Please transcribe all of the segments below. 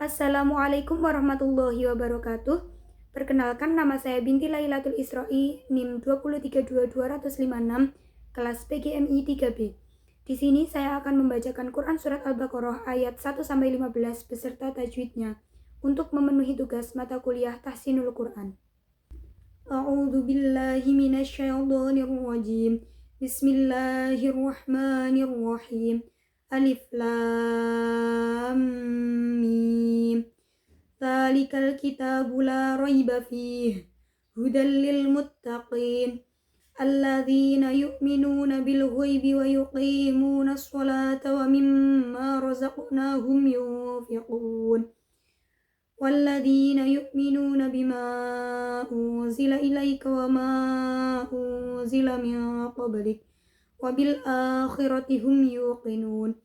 Assalamualaikum warahmatullahi wabarakatuh. Perkenalkan, nama saya Binti Lailatul Isra'i, NIM 2322256, kelas PGMI 3B. Di sini saya akan membacakan Quran Surat Al-Baqarah ayat 1-15 beserta tajwidnya untuk memenuhi tugas mata kuliah Tahsinul Quran. A'udzu billahi minasyaitonir rajim. Bismillahirrahmanirrahim. Alif lam mim. Dzalikal kitabu la raiba fihi hudal lil muttaqin alladzina yu'minuna bil ghaibi wa yuqimuna sholata wa mimma razaqnahum yunfiqun walladzina yu'minuna bima unzila ilaika wa ma unzila min qablik wa bil akhirati hum yuqinun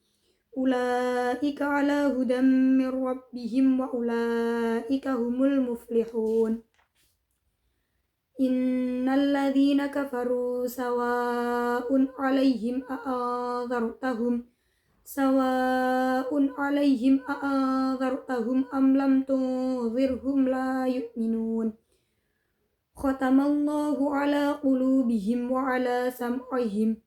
ulaika ala hudam min rabbihim wa ulaika humul muflihun. Innal ladzina kafaru sawa'un 'alaihim a'adhartahum am lam tunzirhum la yu'minun. Khatamallahu 'ala qulubihim wa 'ala sam'ihim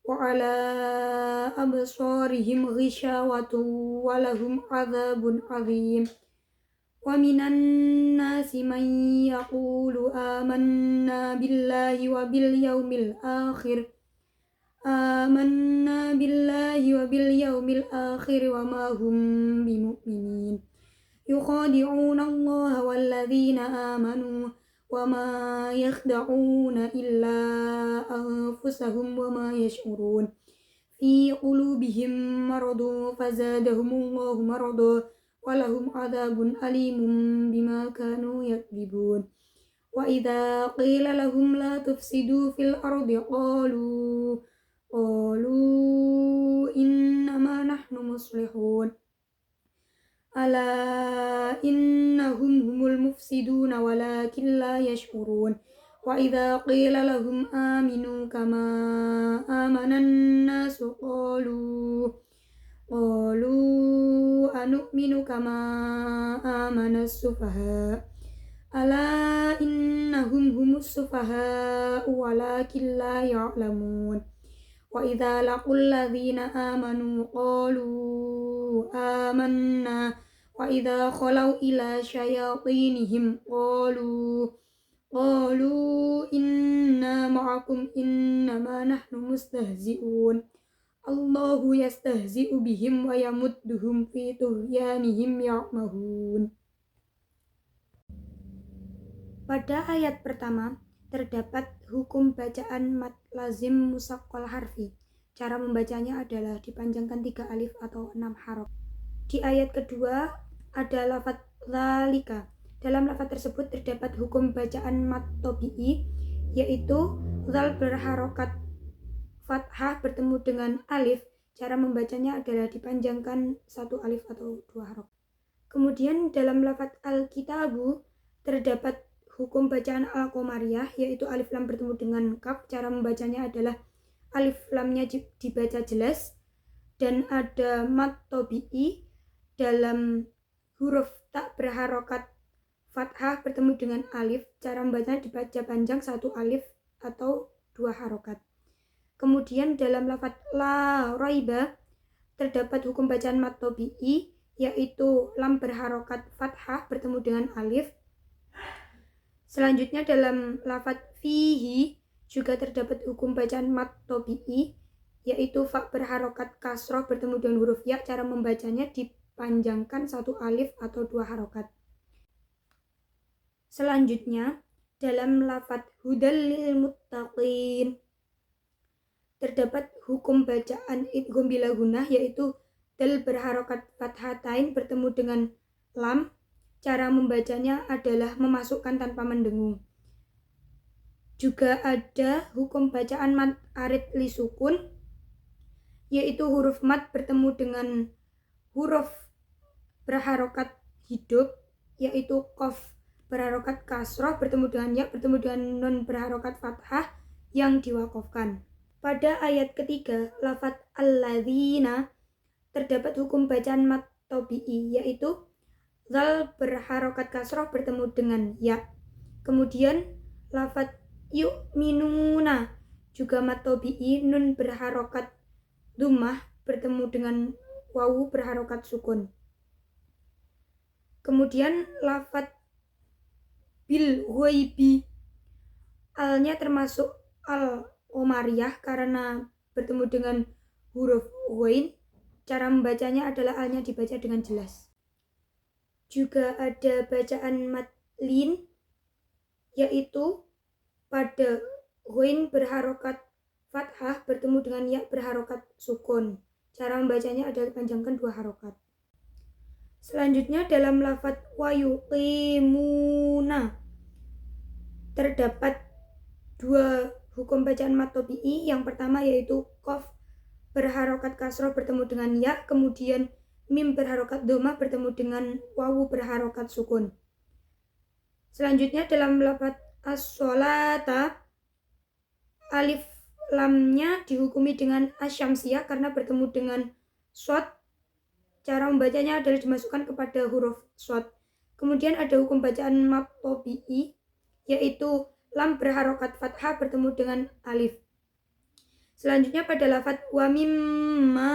wa 'ala absarihim ghishawatun wa lahum 'adzabun 'adzim. Wa minan nasi man yaqulu amanna billahi wa bil yaumil akhir wa ma hum bimu'minin. Yukhadi'una Allah walladzina amanu wa ma yakhda'una illa anfusahum wa ma yash'urun. Fi qulubihim maradun fazadahumullahu maradan walahum adzabun alimun bima kanu yakdzibun. Wa idza qila lahum la tufsidu fil ardi qalu innama nahnu muslihun. Ala innahum humul mufsiduna walakin la yash'urun. Wa idza qila lahum aminu kama amanan nasu qalu anu'minu kama amana sufaha. Ala innahum humus sufaha walakin la ya'lamun. Wa idza laqul ladzina amanu qalu amanna wa idza khalau ila syayatinihim qalu inna ma'akum innama nahnu mustahzi'un. Allahu yastahzi'u bihim wa yamudduhum fi tughyanihim ya'mahun. Pada ayat pertama terdapat hukum bacaan mad lazim musaqqal harfi. Cara membacanya adalah dipanjangkan 3 alif atau 6 haraf. Di ayat kedua ada lafaz dzalika. Dalam lafaz tersebut terdapat hukum bacaan mad tabi'i, yaitu dzal berharokat fathah bertemu dengan alif. Cara membacanya adalah dipanjangkan 1 alif atau 2 haraf. Kemudian dalam lafaz al-kitabu terdapat hukum bacaan al-qamariyah, yaitu alif lam bertemu dengan kaf. Cara membacanya adalah alif lamnya dibaca jelas, dan ada mad tabi'i dalam huruf tak berharokat fathah bertemu dengan alif. Cara membacanya dibaca panjang 1 alif atau 2 harokat. Kemudian dalam lafaz la raiba terdapat hukum bacaan mad tabi'i, yaitu lam berharokat fathah bertemu dengan alif. Selanjutnya dalam lafaz fihi juga terdapat hukum bacaan mad tabi'i, yaitu fa berharokat kasroh bertemu dengan huruf ya. Cara membacanya dipanjangkan 1 alif atau 2 harokat. Selanjutnya dalam lafaz hudal lil muttaqin terdapat hukum bacaan idgham bila gunnah, yaitu dal berharokat fathatain bertemu dengan lam. Cara membacanya adalah memasukkan tanpa mendengung. Juga ada hukum bacaan mad arid li sukun, yaitu huruf mad bertemu dengan huruf berharokat hidup, yaitu qaf berharokat kasroh bertemu dengan ya bertemu dengan nun berharokat fathah yang diwakofkan. Pada ayat ketiga lafaz alladzina terdapat hukum bacaan mad tabi'i, yaitu Zal berharokat kasroh bertemu dengan ya. Kemudian lafadz yu'minuna juga mat tobi'i, nun berharokat dhammah bertemu dengan wawu berharokat sukun. Kemudian lafadz bil ghaibi, alnya termasuk al qomariyah karena bertemu dengan huruf ghain. Cara membacanya adalah alnya dibaca dengan jelas. Juga ada bacaan matlin, yaitu pada ghain berharokat fathah bertemu dengan ya berharokat sukun. Cara membacanya adalah panjangkan 2 harokat. Selanjutnya dalam lafadz wa yuqimuna terdapat 2 hukum bacaan mat tobi'i. Yang pertama yaitu qaf berharokat kasroh bertemu dengan ya, kemudian mim berharokat dhammah bertemu dengan wawu berharokat sukun. Selanjutnya dalam lafadz as-sholata, alif lamnya dihukumi dengan asyamsiyah karena bertemu dengan shod. Cara membacanya adalah dimasukkan kepada huruf shod. Kemudian ada hukum bacaan mat tobi'i, yaitu lam berharokat fathah bertemu dengan alif. Selanjutnya pada lafadz wa mimma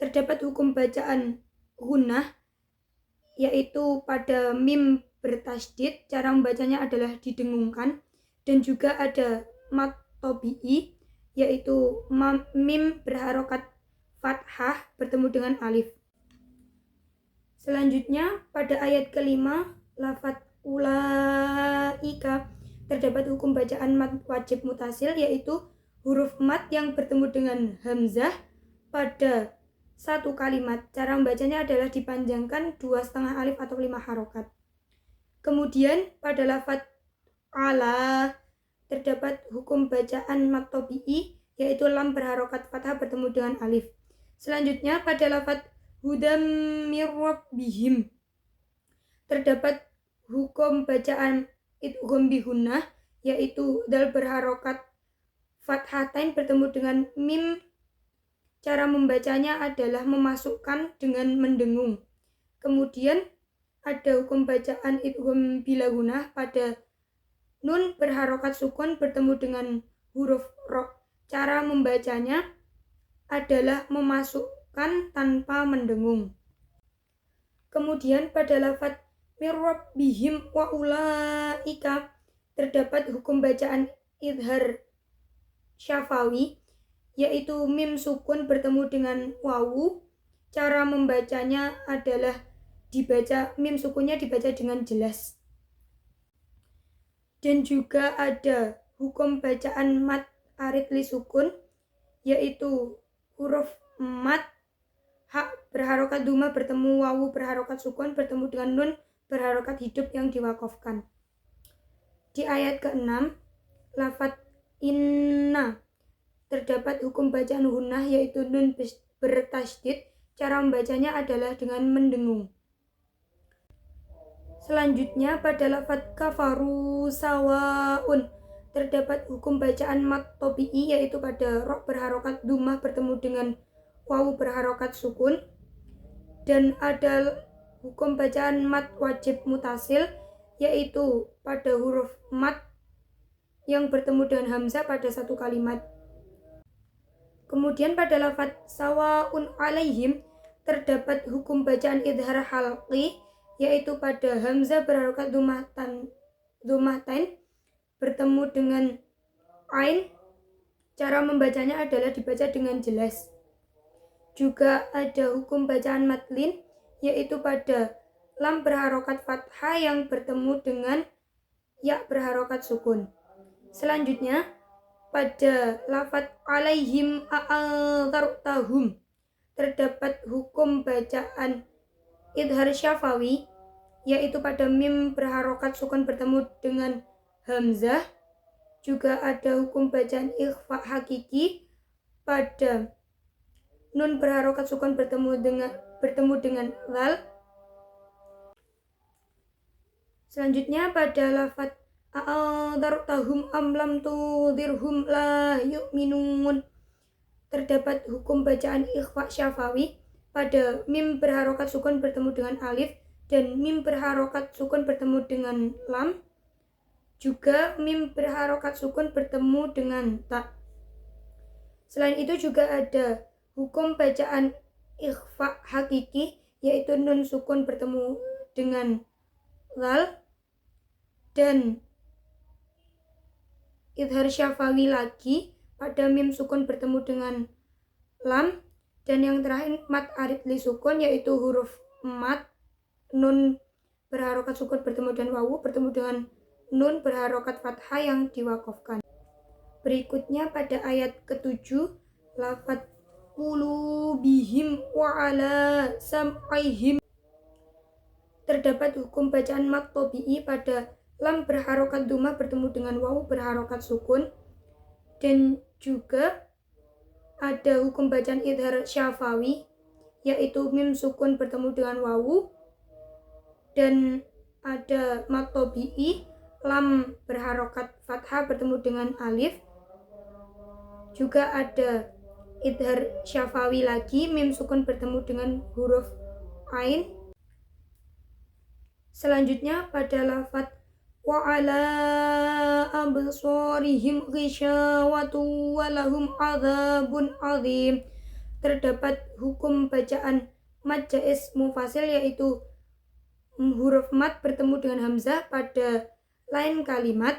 terdapat hukum bacaan gunnah, yaitu pada mim bertasydid. Cara membacanya adalah didengungkan. Dan juga ada mat tobi'i, yaitu mim berharokat fathah bertemu dengan alif. Selanjutnya pada ayat kelima lafadz ulaika terdapat hukum bacaan mat wajib mutasil, yaitu huruf mat yang bertemu dengan hamzah pada 1 kalimat. Cara membacanya adalah dipanjangkan 2,5 alif atau 5 harokat. Kemudian pada lafadz ala terdapat hukum bacaan mat tobi'i, yaitu lam berharokat fathah bertemu dengan alif. Selanjutnya pada lafadz hudam mir rabbihim terdapat hukum bacaan idgham bihunnah, yaitu dal berharokat fathatain bertemu dengan mim. Cara membacanya adalah memasukkan dengan mendengung. Kemudian ada hukum bacaan idgham bila gunnah pada nun berharokat sukun bertemu dengan huruf ro. Cara membacanya adalah memasukkan tanpa mendengung. Kemudian pada lafadz mir rabbihim wa ulaika terdapat hukum bacaan idhar syafawi, yaitu mim sukun bertemu dengan wawu. Cara membacanya adalah mim sukunnya dibaca dengan jelas. Dan juga ada hukum bacaan mat arid li sukun, yaitu huruf mat hak berharokat dhammah bertemu wawu berharokat sukun bertemu dengan nun berharokat hidup yang diwakofkan. Di ayat ke-6 lafadz inna terdapat hukum bacaan gunnah, yaitu nun bertasydid. Cara membacanya adalah dengan mendengung. Selanjutnya pada lafadz kafaru sawaun terdapat hukum bacaan mat tobi'i, yaitu pada ro berharokat dhammah bertemu dengan wawu berharokat sukun. Dan ada hukum bacaan mat wajib mutasil, yaitu pada huruf mat yang bertemu dengan hamzah pada 1 kalimat. Kemudian pada lafadz sawaun alaihim terdapat hukum bacaan idhar halqi, yaitu pada hamzah berharokat dhammahtain bertemu dengan ain. Cara membacanya adalah dibaca dengan jelas. Juga ada hukum bacaan matlin, yaitu pada lam berharokat fathah yang bertemu dengan ya berharokat sukun. Selanjutnya pada lafadz alaihim a'adzartahum terdapat hukum bacaan idhar syafawi, yaitu pada mim berharokat sukun bertemu dengan hamzah. Juga ada hukum bacaan ikhfa hakiki pada nun berharokat sukun bertemu dengan lal. Selanjutnya pada lafadz a'adzartahum am lam tudhirhum la yu'minun terdapat hukum bacaan ikhfa syafawi pada mim berharokat sukun bertemu dengan alif. dan mim berharokat sukun bertemu dengan lam. Juga mim berharokat sukun bertemu dengan ta. Selain itu juga ada hukum bacaan ikhfa hakiki, yaitu nun sukun bertemu dengan lal, dan idhar syafawi lagi pada mim sukun bertemu dengan lam. Dan yang terakhir mat arid li sukun, yaitu huruf mat nun berharokat sukun bertemu dengan wawu bertemu dengan nun berharokat fathah yang diwakofkan. Berikutnya pada ayat ke-7, lafadz qulubihim wa ala sam'ihim, terdapat hukum bacaan mat tabi'i pada lam berharokat dhammah bertemu dengan wawu berharokat sukun, dan juga ada hukum bacaan idhar syafawi, yaitu mim sukun bertemu dengan wawu, dan ada mat tabi'i lam berharokat fathah bertemu dengan alif. Juga ada idhar syafawi lagi, mim sukun bertemu dengan huruf ain. Selanjutnya pada lafadz wa ala absarihim ghisyawatu wa lahum adzabun adzim, terdapat hukum bacaan mad jaiz mufasil, yaitu huruf mad bertemu dengan hamzah pada lain kalimat.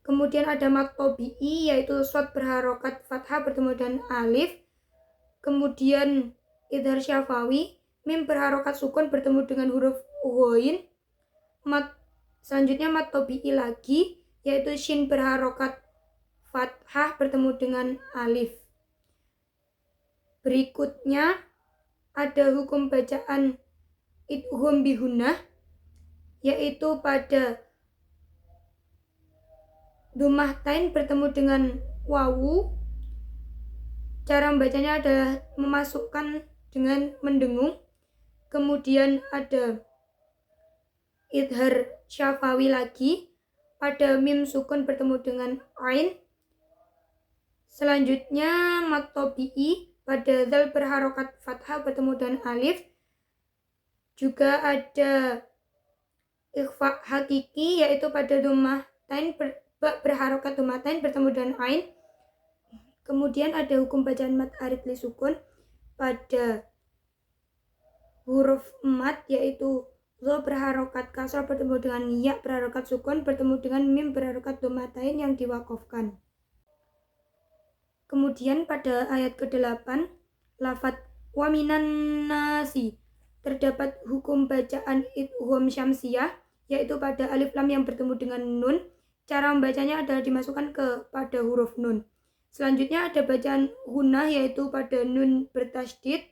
Kemudian ada mad tabi'i, yaitu shad berharokat fathah bertemu dengan alif. Kemudian idhar syafawi, mim berharokat sukun bertemu dengan huruf ghain. Selanjutnya mad tabi'i lagi, yaitu shin berharokat fathah bertemu dengan alif. Berikutnya ada hukum bacaan idgham bihunnah, yaitu pada dhammah tain bertemu dengan wawu. Cara membacanya adalah memasukkan dengan mendengung. Kemudian ada idhar syafawi lagi pada mim sukun bertemu dengan ain. Selanjutnya mad tabi'i pada dzal berharokat fathah bertemu dengan alif. Juga ada ikhfa hakiki, yaitu pada dhammah tain berharokat dhammah tain bertemu dengan ain. Kemudian ada hukum bacaan mad arid li sukun pada huruf mad, yaitu dha berharokat kasrah bertemu dengan ya berharokat sukun bertemu dengan mim berharokat dhammah tain yang diwakofkan. Kemudian pada ayat ke-8, lafadz wa minan nasi, terdapat hukum bacaan idgham syamsiyah, yaitu pada alif lam yang bertemu dengan nun. Cara membacanya adalah dimasukkan kepada huruf nun. Selanjutnya ada bacaan gunnah, yaitu pada nun bertasydid.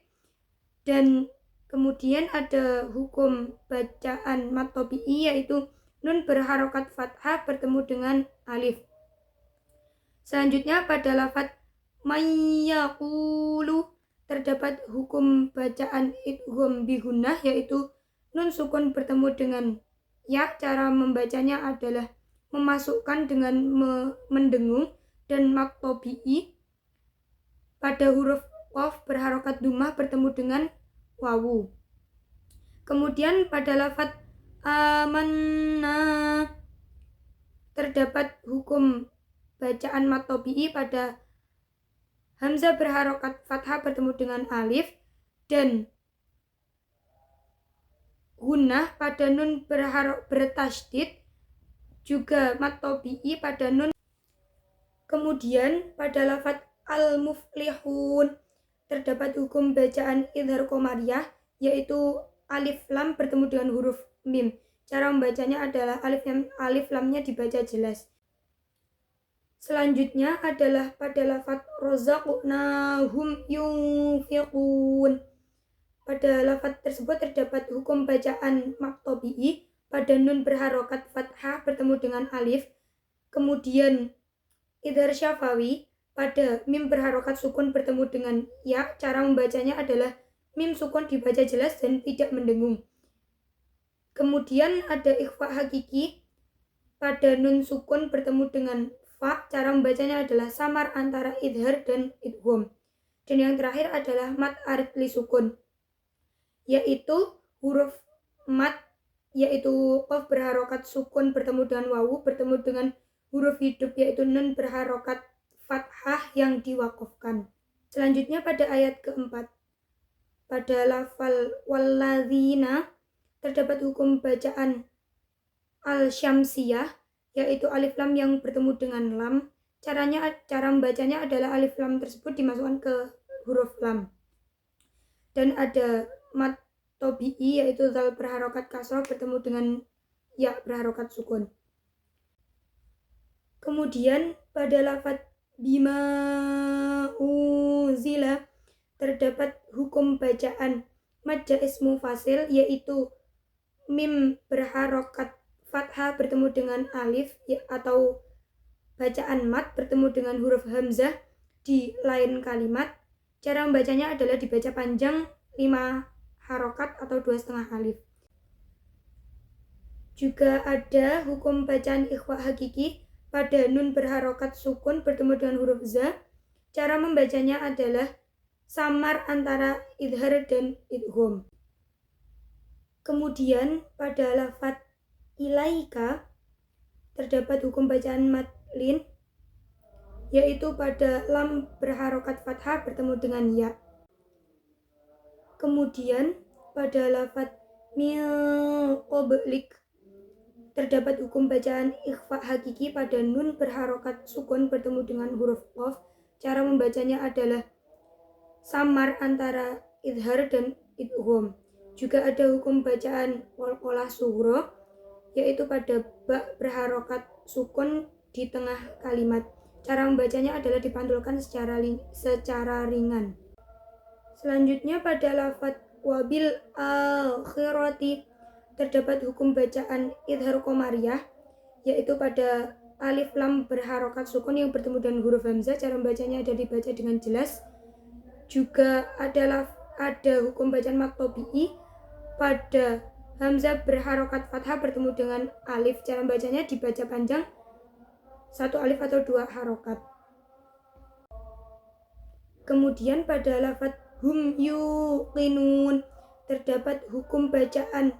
Dan kemudian ada hukum bacaan mad tabi'i, yaitu nun berharokat fathah bertemu dengan alif. Selanjutnya pada lafadz mayyaqulu, terdapat hukum bacaan idgham bigunnah, yaitu nun sukun bertemu dengan ya. Cara membacanya adalah memasukkan dengan mendengung, dan mad tabi'i pada huruf qaf berharokat dhammah bertemu dengan wawu. Kemudian pada lafadz amanna, terdapat hukum bacaan mad tabi'i pada hamzah berharokat fathah bertemu dengan alif, dan gunnah pada nun bertasydid. Juga mad tabi'i pada nun. Kemudian pada lafadz al-muflihun, terdapat hukum bacaan idhar qamariyah, yaitu alif lam bertemu dengan huruf mim. Cara membacanya adalah alif lamnya dibaca jelas. Selanjutnya adalah pada lafadz razaqnahum yunfiqun. Pada lafadz tersebut terdapat hukum bacaan mad tabi'i pada nun berharokat fathah bertemu dengan alif. Kemudian idhar syafawi pada mim berharokat sukun bertemu dengan ya. Cara membacanya adalah mim sukun dibaca jelas dan tidak mendengung. Kemudian ada ikhfa hakiki pada nun sukun bertemu dengan fa. Cara membacanya adalah samar antara idhar dan idgham. Dan yang terakhir adalah mad arid li sukun, yaitu huruf mat yaitu qaf berharokat sukun bertemu dengan wawu bertemu dengan huruf hidup yaitu nun berharokat fathah yang diwakafkan. Selanjutnya pada ayat keempat, pada lafal walladzina terdapat hukum bacaan al-syamsiyah yaitu alif lam yang bertemu dengan lam. Cara membacanya adalah alif lam tersebut dimasukkan ke huruf lam. Dan ada mat tobi'i yaitu zal berharokat kasroh bertemu dengan ya berharokat sukun. Kemudian pada lafaz bima uzila terdapat hukum bacaan mad jaiz mufasil yaitu mim berharokat fathah bertemu dengan alif atau bacaan mat bertemu dengan huruf hamzah di lain kalimat. Cara membacanya adalah dibaca panjang 5 harokat atau 2,5 alif. Juga ada hukum bacaan ikhfa hakiki pada nun berharokat sukun bertemu dengan huruf za. Cara membacanya adalah samar antara idhar dan idgham. Kemudian pada lafaz ilaika terdapat hukum bacaan mad lin yaitu pada lam berharokat fathah bertemu dengan ya. Kemudian pada lafaz min qablik terdapat hukum bacaan ikhfa hakiki pada nun berharokat sukun bertemu dengan huruf qaf. Cara membacanya adalah samar antara idhar dan idgham. Juga ada hukum bacaan qalqalah sughra yaitu pada ba berharokat sukun di tengah kalimat. Cara membacanya adalah dipantulkan secara ringan. Selanjutnya pada lafaz wabil akhirati terdapat hukum bacaan idhar qamariyah yaitu pada alif lam berharokat sukun yang bertemu dengan huruf hamzah. Cara membacanya adalah dibaca dengan jelas. Juga ada hukum bacaan mad tobi'i pada hamzah berharokat fathah bertemu dengan alif. Cara membacanya dibaca panjang 1 alif atau 2 harokat. Kemudian pada lafaz hum yuqinun terdapat hukum bacaan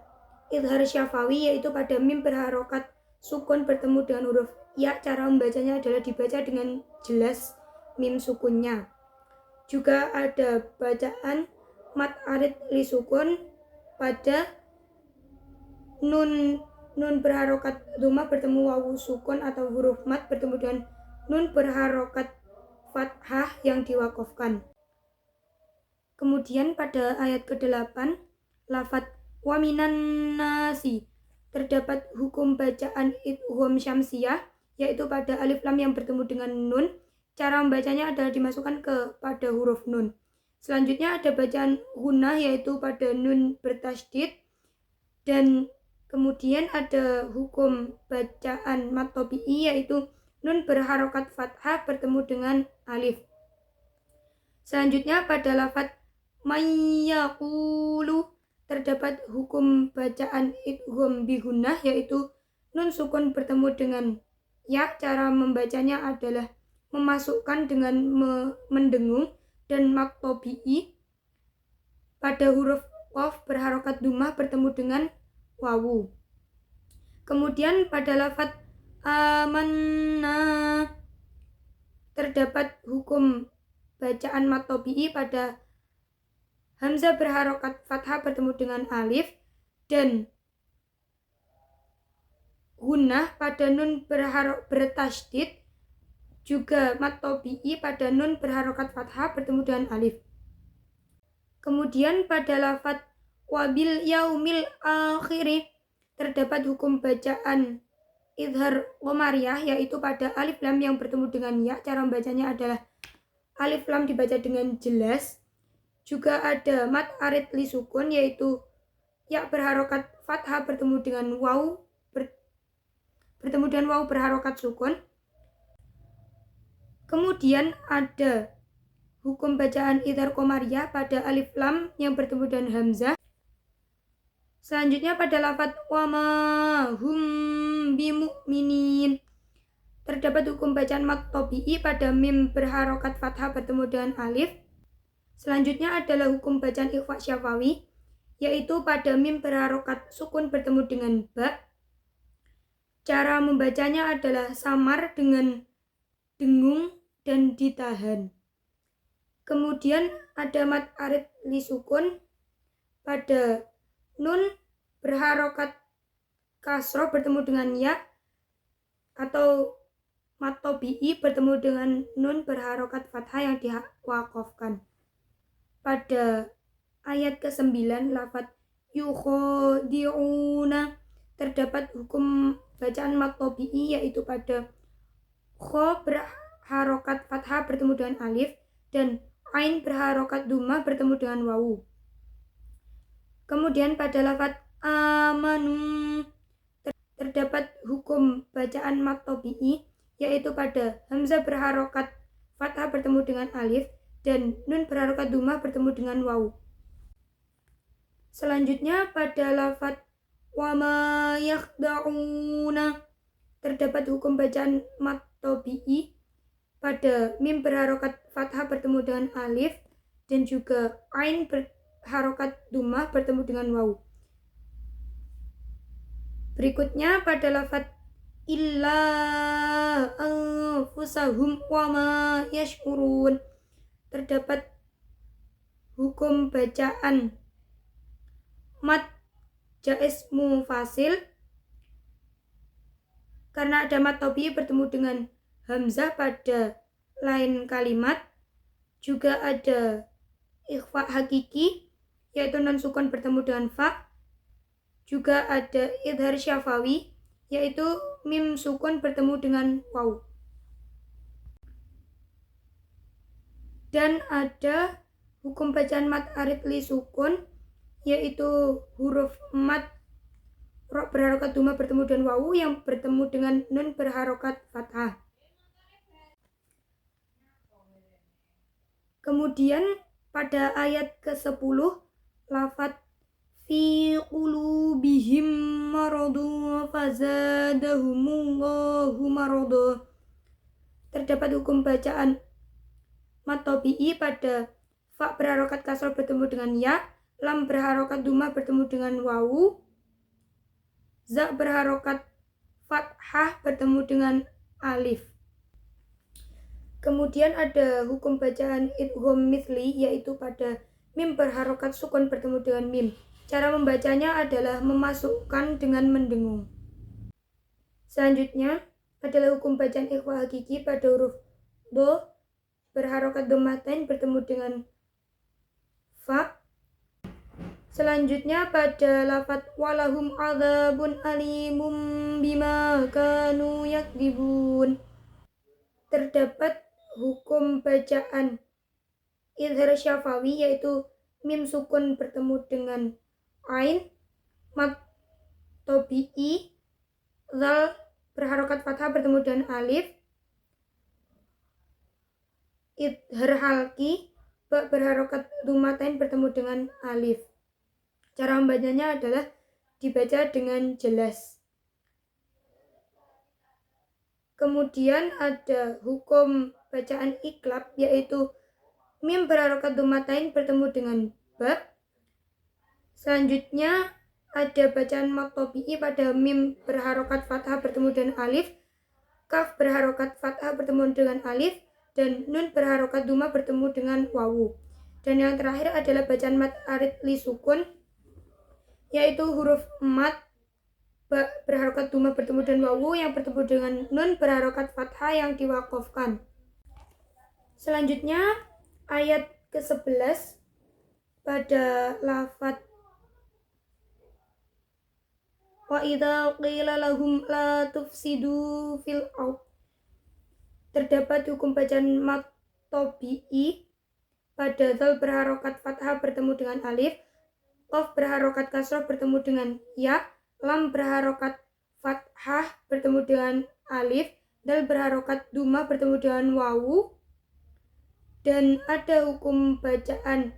idhar syafawi yaitu pada mim berharokat sukun bertemu dengan huruf ya. Cara membacanya adalah dibaca dengan jelas mim sukunnya. Juga ada bacaan mad arid li sukun pada nun berharokat dhamma bertemu wawu sukun atau huruf mat bertemu dengan nun berharokat fathah yang diwakafkan. Kemudian pada ayat ke-8 lafaz wa minan nasi terdapat hukum bacaan idgham syamsiyah yaitu pada alif lam yang bertemu dengan nun. Cara membacanya adalah dimasukkan pada huruf nun. Selanjutnya ada bacaan gunnah yaitu pada nun bertasydid. Dan kemudian ada hukum bacaan mad tobi'i yaitu nun berharokat fathah bertemu dengan alif. Selanjutnya pada lafaz mayyaqulu terdapat hukum bacaan idgham bi gunnah yaitu nun sukun bertemu dengan ya. Cara membacanya adalah memasukkan dengan mendengung. Dan mad tobi'i pada huruf qaf berharokat dhammah bertemu dengan wawu. Kemudian pada lafaz amanna terdapat hukum bacaan mad tobi'i pada hamzah berharokat fathah bertemu dengan alif dan gunnah pada nun bertasydid. Juga mad tobi'i pada nun berharokat fathah bertemu dengan alif. Kemudian pada lafaz wabil yaumil akhiri terdapat hukum bacaan idhar qamariyah yaitu pada alif lam yang bertemu dengan ya. Cara membacanya adalah alif lam dibaca dengan jelas. Juga ada mad arid li sukun yaitu ya berharokat fathah bertemu dengan wawu berharokat sukun. Kemudian ada hukum bacaan idhar qamariyah pada alif lam yang bertemu dengan hamzah. Selanjutnya pada lafaz wa ma hum bimu'minin terdapat hukum bacaan mad tobi'i pada mim berharokat fathah bertemu dengan alif. Selanjutnya adalah hukum bacaan ikhfa syafawi yaitu pada mim berharokat sukun bertemu dengan ba. Cara membacanya adalah samar dengan dengung dan ditahan. Kemudian ada mad arid li sukun pada nun berharokat kasroh bertemu dengan ya, atau mad tobi'i bertemu dengan nun berharokat fathah yang diwakofkan. Pada ayat ke-9 lafadz yukhadi'una terdapat hukum bacaan mad tobi'i, yaitu pada kho berharokat fathah bertemu dengan alif dan ain berharokat dhammah bertemu dengan wawu. Kemudian pada lafadz amanu terdapat hukum bacaan mad tobi'i, yaitu pada hamzah berharokat fathah bertemu dengan alif dan nun berharokat dhammah bertemu dengan wawu. Selanjutnya pada lafadz wa ma yakhda'una terdapat hukum bacaan mad tobi'i pada mim berharokat fathah bertemu dengan alif dan juga ain berharokat dhammah bertemu dengan wawu. Berikutnya pada lafadz illa anfusahum wa ma yash'urun terdapat hukum bacaan mad jaiz mufasil karena ada mad tobi'i bertemu dengan hamzah pada lain kalimat. Juga ada ikhfa hakiki, yaitu nun sukun bertemu dengan fa. Juga ada idhar syafawi, yaitu mim sukun bertemu dengan waw. Dan ada hukum bacaan mad arid li sukun, yaitu huruf mad ro berharokat dhammah bertemu dengan wawu yang bertemu dengan nun berharokat fathah. Kemudian pada ayat ke-10 lafadz fi qulubihim maradun fazadahumullahu marada terdapat hukum bacaan mad tobi'i pada fa berharokat kasroh bertemu dengan ya, lam berharokat dhammah bertemu dengan wawu, za berharokat fathah bertemu dengan alif. Kemudian ada hukum bacaan idgham mithli, yaitu pada mim berharokat sukun bertemu dengan mim. Cara membacanya adalah memasukkan dengan mendengung. Selanjutnya adalah hukum bacaan ikhfa hakiki pada huruf do berharokat dhammatain bertemu dengan fa. Selanjutnya pada lafadz walahum adzabun alimum bima kanu yakdzibun terdapat hukum bacaan idhar syafawi, yaitu mim sukun bertemu dengan ain, mad tobi'i, zal berharokat fathah bertemu dengan alif, idhar halki, ba berharokat dhammatain bertemu dengan alif. Cara membacanya adalah dibaca dengan jelas. Kemudian ada hukum bacaan iklab, yaitu mim berharokat dhammatain bertemu dengan ba. Selanjutnya ada bacaan mad tobi'i pada mim berharokat fathah bertemu dengan alif, kaf berharokat fathah bertemu dengan alif, dan nun berharokat dhammah bertemu dengan wawu. Dan yang terakhir adalah bacaan mad arid li sukun, yaitu huruf mad ba berharokat dhammah bertemu dengan wawu yang bertemu dengan nun berharokat fathah yang diwakofkan. Selanjutnya ayat ke-11 pada lafadz wa idza qila lahum la tufsidu fil ard terdapat hukum bacaan mad tobi'i pada zal berharokat fathah bertemu dengan alif, qaf berharokat kasroh bertemu dengan ya, lam berharokat fathah bertemu dengan alif, dal berharokat dhammah bertemu dengan wawu. Dan ada hukum bacaan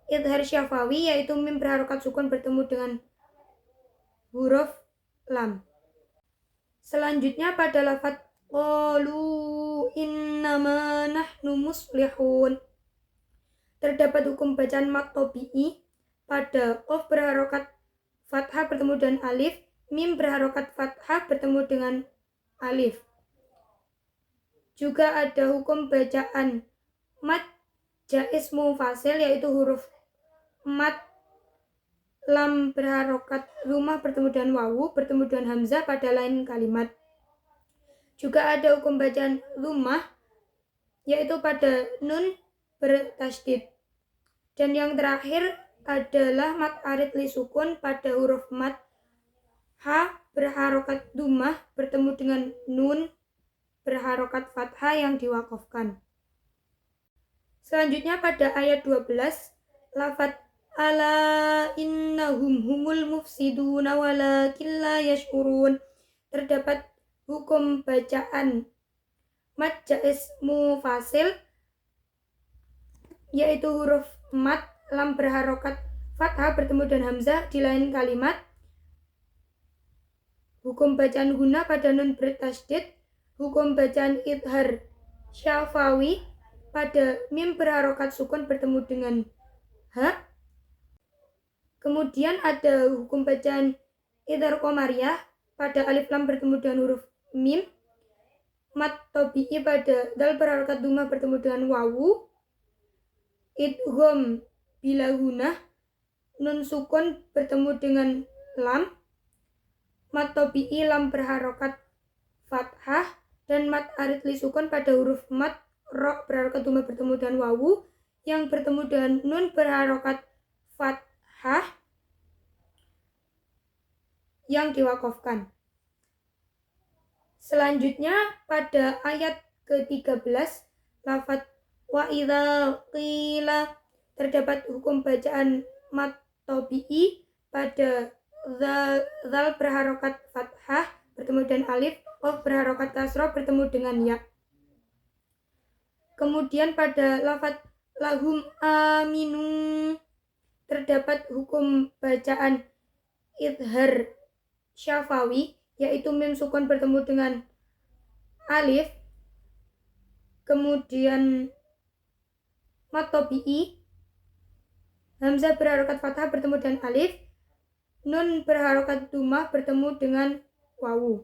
idhar syafawi, yaitu mim berharokat sukun bertemu dengan huruf lam. Selanjutnya pada lafadz qalu innama nahnu muslihun terdapat hukum bacaan mad tobi'i pada qaf berharokat fathah bertemu dengan alif, mim berharokat fathah bertemu dengan alif. Juga ada hukum bacaan mad jaiz mufasil, yaitu huruf mad lam berharokat rumah bertemu dengan wawu bertemu dengan hamzah pada lain kalimat. Juga ada hukum bacaan rumah, yaitu pada nun bertasydid. Dan yang terakhir adalah mad arid li sukun pada huruf mad ha berharokat dumah bertemu dengan nun berharokat fathah yang diwakafkan. Selanjutnya pada ayat 12, lafadz ala innahum humul mufsiduna walakin la yash'urun, terdapat hukum bacaan mad jaiz mufasil, yaitu huruf mad lam berharokat fathah bertemu dengan hamzah di lain kalimat. Hukum bacaan guna pada nun bertasydid. Hukum bacaan idhar syafawi pada mim berharokat sukun bertemu dengan ha. Kemudian ada hukum bacaan idhar qamariyah pada alif lam bertemu dengan huruf mim. Mad tabi'i pada dal berharokat dumah bertemu dengan wawu. Idgham bila gunah nun sukun bertemu dengan lam. Mad tabi'i lam berharokat fathah. Dan mad arid li sukun pada huruf mad ro berharokat dumah bertemu dengan wawu yang bertemu dengan nun berharokat fathah yang diwakafkan. Selanjutnya pada ayat ke-13, lafadz wa idza qila, terdapat hukum bacaan mad tabi'i pada zal berharokat fathah bertemu dengan alif, qaf berharokat kasroh bertemu dengan ya. Kemudian pada lafadz lahum aminu terdapat hukum bacaan idhar syafawi, yaitu mim sukun bertemu dengan alif. Kemudian mad tabi'i hamzah berharokat fathah bertemu dengan alif, nun berharokat dumah bertemu dengan wawu.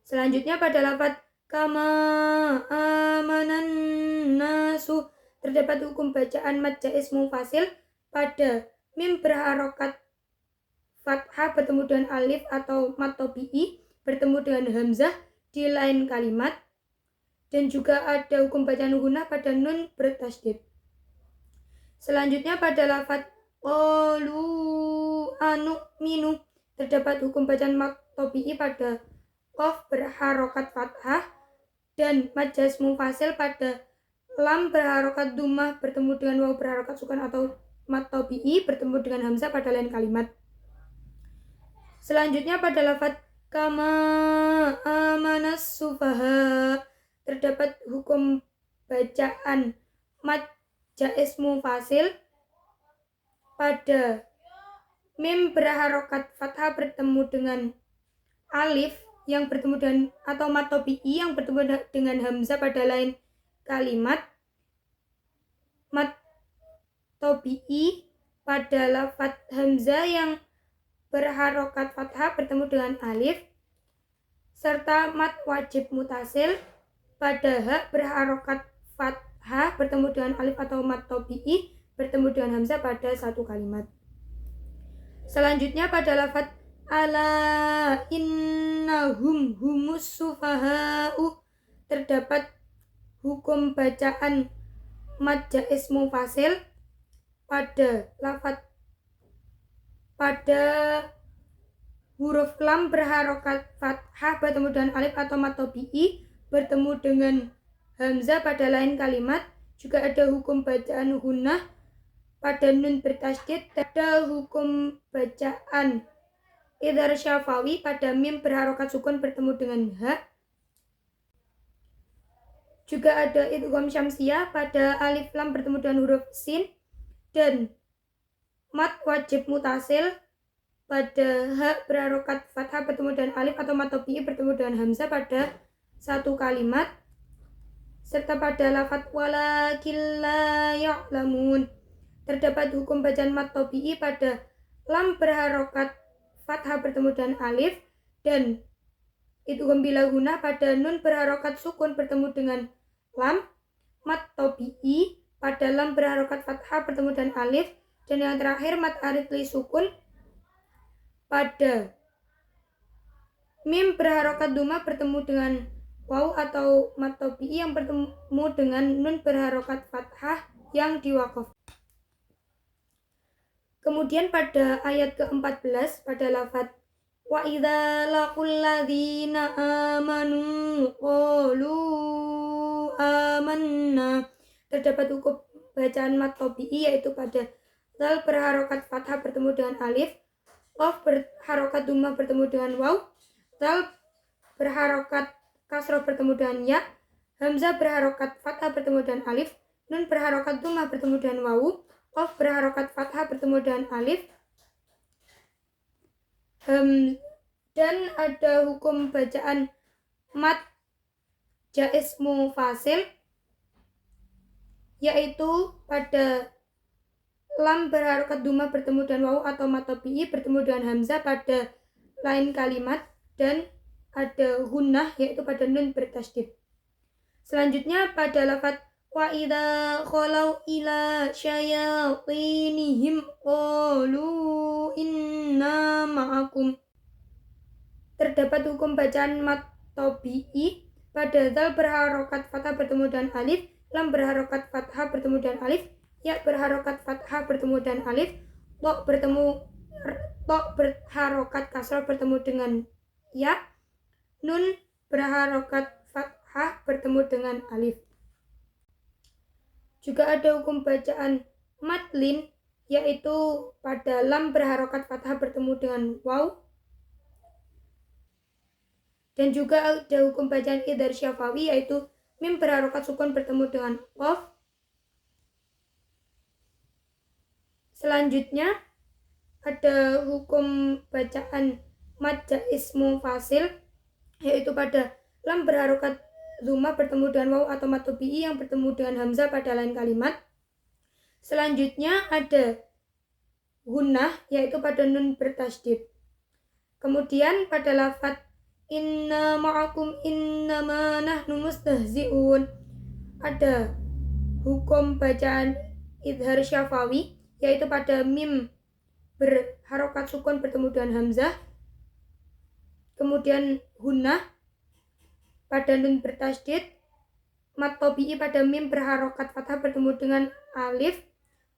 Selanjutnya pada lafadz kama amanan nasu terdapat hukum bacaan mad jaiz mufasil pada mim berharokat fathah bertemu dengan alif atau mad tabi'i bertemu dengan hamzah di lain kalimat. Dan juga ada hukum bacaan gunah pada nun bertasydid. Selanjutnya pada lafadz qalu anu'minu terdapat hukum bacaan mad tabi'i pada qaf berharokat fathah dan mad jaiz mufasil pada lam berharokat dumah bertemu dengan wawu berharokat sukun atau mad tabi'i bertemu dengan hamzah pada lain kalimat. Selanjutnya pada lafadz kama amanas sufaha terdapat hukum bacaan mad jaiz mufasil pada mim berharokat fathah bertemu dengan alif yang bertemu dengan atau mad tabi'i yang bertemu dengan hamzah pada lain kalimat. Mad tabi'i pada lafadz hamzah yang berharokat fathah bertemu dengan alif, serta mad wajib mutasil pada ha berharokat fathah bertemu dengan alif atau mad tabi'i bertemu dengan hamzah pada satu kalimat. Selanjutnya pada lafadz ala innahum humus sufaha'u terdapat hukum bacaan mad jaiz mufasil pada lafadz pada huruf lam berharokat fathah bertemu dengan alif atau mad tabi'i bertemu dengan hamzah pada lain kalimat. Juga ada hukum bacaan gunnah pada nun bertasydid. Ada hukum bacaan idhar syafawi pada mim berharokat sukun bertemu dengan ha. Juga ada idgham syamsiyah pada alif lam bertemu dengan huruf sin, dan mad wajib mutasil pada ha berharokat fathah bertemu dengan alif atau mad tabi'i bertemu dengan hamzah pada satu kalimat, serta pada lafadz walakin la ya'lamun Terdapat hukum bacaan mad tabi'i pada lam berharokat fathah bertemu dengan alif, dan idgham bila gunah pada nun berharokat sukun bertemu dengan lam, mad tabi'i pada lam berharokat fathah bertemu dengan alif, dan yang terakhir mad arid li sukun pada mim berharokat dhamma bertemu dengan waw atau mad tabi'i yang bertemu dengan nun berharokat fathah yang diwaqaf. Kemudian pada ayat ke-14 pada lafaz wa idza laqul ladzina amanu qalu amanna, terdapat hukum bacaan mad tabi'i yaitu pada dal berharokat fathah bertemu dengan alif, qaf berharokat dhamma bertemu dengan waw, dal berharokat kasroh bertemu dengan ya, hamzah berharokat fathah bertemu dengan alif, nun berharokat dhamma bertemu dengan wawu, qaf berharokat fathah bertemu dengan alif. Dan ada hukum bacaan mad jaiz mufasil yaitu pada lam berharokat dhamma bertemu dengan wawu atau mad tabi'i bertemu dengan hamzah pada lain kalimat, dan ada gunnah yaitu pada nun bertasydid. Selanjutnya pada lafaz wa idza khalau ila syayatinihim qalu inna ma'akum, terdapat hukum bacaan mad tabi'i pada dzal berharokat fathah bertemu dengan alif, lam berharokat fathah bertemu dengan alif, ya berharokat fathah bertemu dengan alif, to berharokat kasrah bertemu dengan ya, nun berharokat fathah bertemu dengan alif. Juga ada hukum bacaan madlin yaitu pada lam berharokat fathah bertemu dengan waw, dan juga ada hukum bacaan idhar syafawi yaitu mim berharokat sukun bertemu dengan qaf. Selanjutnya ada hukum bacaan mad jaiz mufasil yaitu pada lam berharokat dhamma bertemu dengan waw atau mad tabi'i yang bertemu dengan hamzah pada lain kalimat. Selanjutnya ada gunnah yaitu pada nun bertasydid. Kemudian pada lafaz inna ma'akum innama nahnu mustahzi'un ada hukum bacaan idhar syafawi yaitu pada mim berharokat sukun bertemu dengan hamzah, kemudian gunnah pada nun bertasydid, mad tabi'i pada mim berharokat fathah bertemu dengan alif,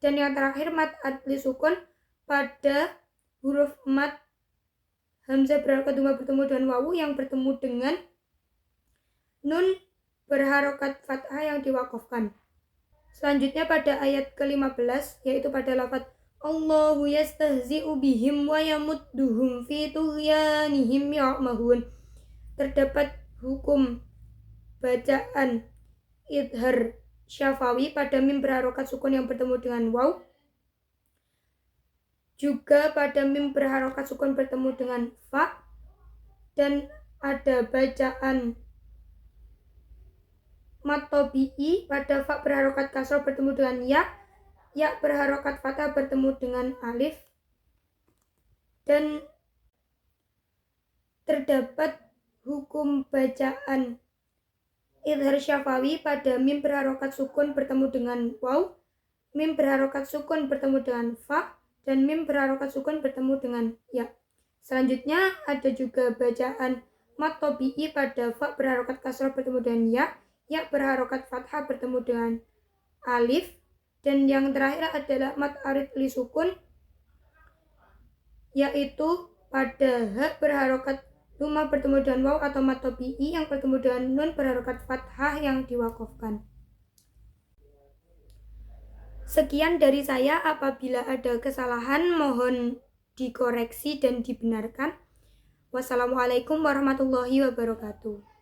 dan yang terakhir mad adli sukun pada huruf mad hamzah berharokat dhamma bertemu dengan wawu yang bertemu dengan nun berharokat fathah yang diwaqafkan. Selanjutnya pada ayat ke-15 yaitu pada lafaz Allahu yastahzi'u bihim wa yamudduhum fi tughyanihim ya'mahun, terdapat hukum bacaan idhar syafawi pada mim berharokat sukun yang bertemu dengan waw, juga pada mim berharokat sukun bertemu dengan fa, dan ada bacaan mad tabi'i pada fa berharokat kasroh bertemu dengan ya berharokat fathah bertemu dengan alif, dan terdapat hukum bacaan idhar syafawi pada mim berharokat sukun bertemu dengan waw, mim berharokat sukun bertemu dengan fa, dan mim berharokat sukun bertemu dengan ya. Selanjutnya ada juga bacaan mad tabi'i pada fa berharokat kasroh bertemu dengan ya berharokat fathah bertemu dengan alif, dan yang terakhir adalah mad arid li sukun yaitu pada ha berharokat dhamma bertemu dengan waw atau mad tabi'i yang bertemu dengan nun berharokat fathah yang diwaqafkan. Sekian dari saya, apabila ada kesalahan mohon dikoreksi dan dibenarkan. Wassalamualaikum warahmatullahi wabarakatuh.